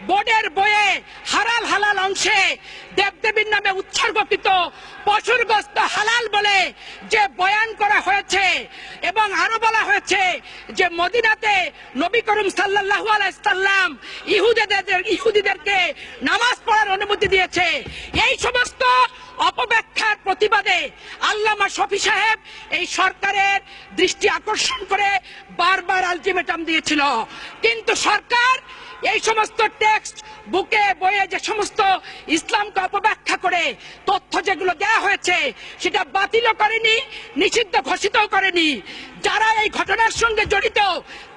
বোর্ডের বইয়ে হালাল হালাল অংশে দেবদেবীর নামে উৎসর্গকৃত পশুর গোশত হালাল বলে যে বয়ান করা হয়েছে এবং আরো বলা হয়েছে যে মদিনাতে নবী করিম সাল্লাল্লাহু আলাইহি সাল্লাম ইহুদিদেরকে নামাজ পড়ার অনুমতি দিয়েছে, এই সমস্ত অপব্যাখ্যার প্রতিবাদে আল্লামা শফি সাহেব এই সরকারের দৃষ্টি আকর্ষণ করে বারবার আলটিমেটাম দিয়েছিল। কিন্তু সরকার এই সমস্ত টেক্সট বুকে বইয়ে যে সমস্ত ইসলামকে অপব্যাখ্যা করে তথ্য যেগুলো দেওয়া হয়েছে সেটা বাতিলও করেনি, নিষিদ্ধ ঘোষিতও করেনি। যারা এই ঘটনার সঙ্গে জড়িত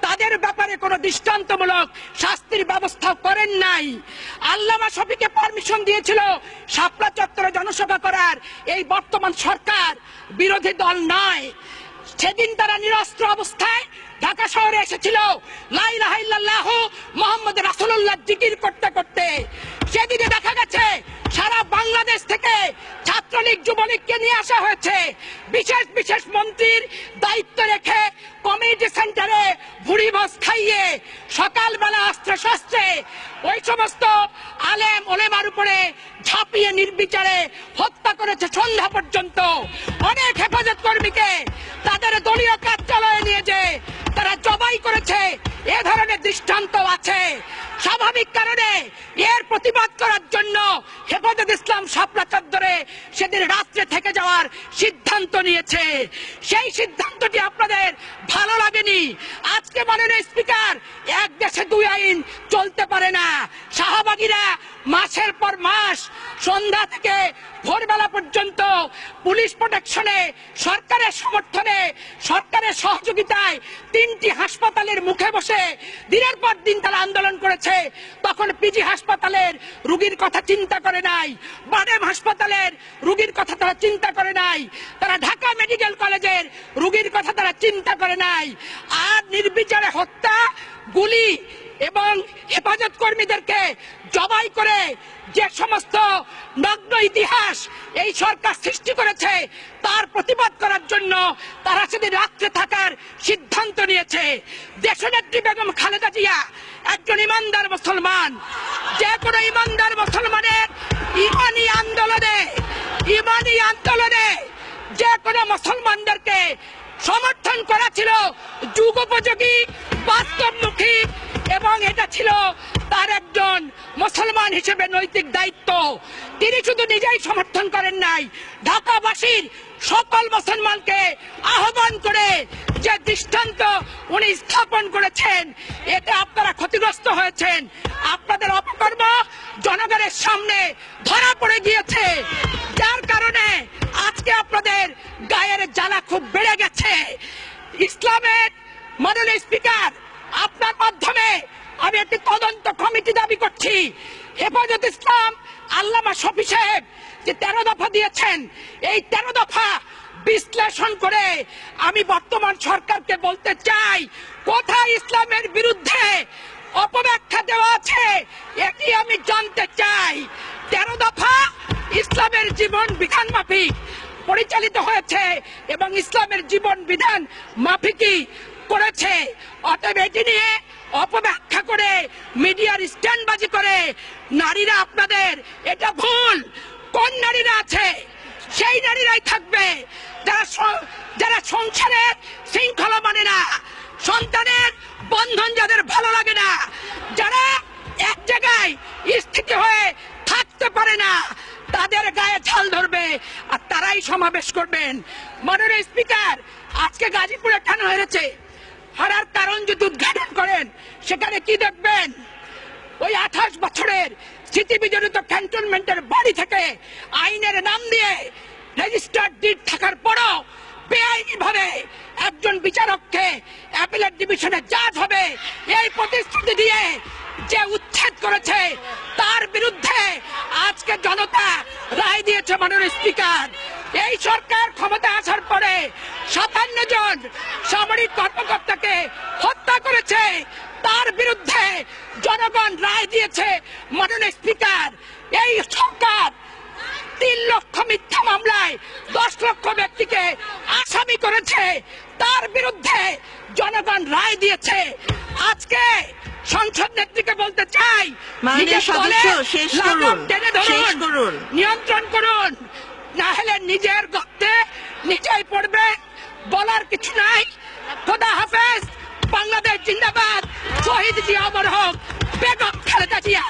তাদের ব্যাপারে কোনো দৃষ্টান্তমূলক শাস্তির ব্যবস্থা করেন নাই। আল্লামা শফিকে পারমিশন দিয়েছিল শাপলা চত্বরে জনসভা করার এই বর্তমান সরকার, বিরোধী দল নয়। সেদিন তারা নিরস্ত্র অবস্থায় ঢাকা শহরে এসেছিল লা ইলাহা ইল্লাল্লাহ মুহাম্মদ রাসূলুল্লাহ জিকির করতে করতে। সেদিনে দেখা গেছে সারা বাংলাদেশ থেকে ছাত্রলীগ যুবলীগকে নিয়ে আসা হয়েছে, বিশেষ বিশেষ মন্ত্রীর দায়িত্ব রেখে কমিউনিটি সেন্টারে ভুড়ি ভোজ খাইয়ে সকালবেলা অস্ত্র শস্ত্রে ওই সমস্ত আলেম ওলেমার উপরে ঝাঁপিয়ে নির্বিচারে হত্যা করেছে সন্ধ্যা পর্যন্ত। অনেক হেফাজত কর্মীকে তাদের দলীয় কার্যালয়ে নিয়ে যে তারা জবাই করেছে, এ ধরনের দৃষ্টান্ত আছে। স্বাভাবিক কারণে এর প্রতিবাদ করার জন্য হেফাজত ইসলাম শাপলা চত্বরে সেদিন রাত্রে থেকে যাওয়ার সিদ্ধান্ত নিয়েছে। সেই সিদ্ধান্তটি আপনাদের ভালো লাগেনি। আজকে মাননীয় স্পিকার, এক দেশে দুই আইন চলতে পারে না। শাহবাগীরা মাসের পর মাস সন্ধ্যা থেকে ভোরবেলা পর্যন্ত পুলিশ প্রোটেকশনে, সরকারের সমর্থনে, সরকারের সহযোগিতায় 3টি হাসপাতালের মুখে বসে দিনের পর দিন তারা আন্দোলন করেছে। তখন পিজি হাসপাতালের রোগীর কথা চিন্তা করে নাই, বাডেম হাসপাতালের রোগীর কথা তারা চিন্তা করে নাই, তারা ঢাকা মেডিকেল কলেজের রোগীর কথা তারা চিন্তা করে নাই। আর নির্বিচারে হত্যা, গুলি এবং হেফাজত কর্মীদেরকে জবাই করে যে সমস্ত নগ্ন ইতিহাস এই সরকার সৃষ্টি করেছে তার প্রতিবাদ করার জন্য তারা সেদিন রাত্রে থাকার সিদ্ধান্ত নিয়েছে। দেশনেত্রী বেগম খালেদা জিয়া একজন ইমানদার মুসলমান। যে কোনো ইমানদার মুসলমানের ইমানি আন্দোলনে যে কোনো মুসলমানদেরকে সমর্থন করা ছিল যুগোপযোগী, বাস্তবমুখী এবং এটা ছিল তার একজন মুসলমান হিসেবে নৈতিক দায়িত্ব। তিনি শুধু নিজেই সমর্থন করেন নাই, ঢাকাবাসীর সকল মুসলমানকে আহ্বান করে যে দৃষ্টান্ত উনি স্থাপন করেছেন, এতে আপনারা ক্ষতিগ্রস্ত হয়েছেন। আপনাদের অপকর্ম জনগণের সামনে ধরা পড়ে গিয়েছে, যার কারণে আজকে আপনাদের গায়ের জ্বালা খুব বেড়ে গেছে। ইসলামের মাননীয় স্পিকার, আপনার মাধ্যমে আমি একটি তদন্ত কমিটি দাবি করছি। হেফাজত ইসলাম আল্লামা শফি সাহেব যে 13 দফা দিয়েছেন, এই 13 দফা বিশ্লেষণ করে আমি বর্তমান সরকারকে বলতে চাই, কোথায় ইসলামের বিরুদ্ধে অপব্যাখ্যা দেওয়া আছে এটি আমি জানতে চাই। 13 দফা ইসলামের জীবন বিধান মাফিক পরিচালিত হয়েছে এবং ইসলামের জীবন বিধান মাফিকই করেছে। অতএব এটি নিয়ে অপব্যাখ্যা করে মিডিয়ার স্ট্যান্ডবাজি করে নারীরা আপনাদের, এটা ভুল। কোন নারীরা আছে সেই নারীরাই থাকবে যারা সংসারের শৃঙ্খলা মানে না, সন্তানের বন্ধন যাদের ভালো লাগে না, যারা এক জায়গায় স্থিতি হয়ে থাকতে পারে না, তাদের গায়ে ঝাল ধরবে আর তারাই সমাবেশ করবেন। মাননীয় স্পিকার, আজকে গাজীপুরে কেন হয়েছে হারার কারণ যদি উদ্ঘাটন করেন সেখানে কি দেখবেন? ওই 28 বছরের স্মৃতিবিজড়িত ক্যান্টনমেন্টের বাড়ি থেকে আইনের নাম দিয়ে রেজিস্টার্ড ডিড থাকার পরও বেআইনি ভাবে একজন বিচারককে অ্যাপিলেট ডিভিশনে জাজ হবে এই প্রতিশ্রুতি দিয়ে যে উচ্ছেদ করেছে, তার বিরুদ্ধে আজকে জনতা রায় দিয়েছে। মাননীয় স্পিকার, এই সরকার ক্ষমতা আসার পরে 57 জন সামরিক কর্মকর্তাকে হত্যা করেছে, তার বিরুদ্ধে জনগণ রায় দিয়েছে। মাননীয় স্পিকার, এই সরকার 3 লক্ষ মিথ্যা মামলায় 10 লক্ষ ব্যক্তিকে আসামি করেছে, তার বিরুদ্ধে জনগণ রায় দিয়েছে। আজকে সংসদ নেত্রীকে বলতে চাই, মাননীয় সদস্য শেষ করুন, শেষ করুন। নিয়ন্ত্রণ করুন, না হলে নিজের গর্তে নিজেই পড়বে। বলার কিছু নাই। খোদা হাফেজ। বাংলাদেশ জিন্দাবাদ। শহীদ জিয়া অমর হোক। বেগম খালেদা জিয়া।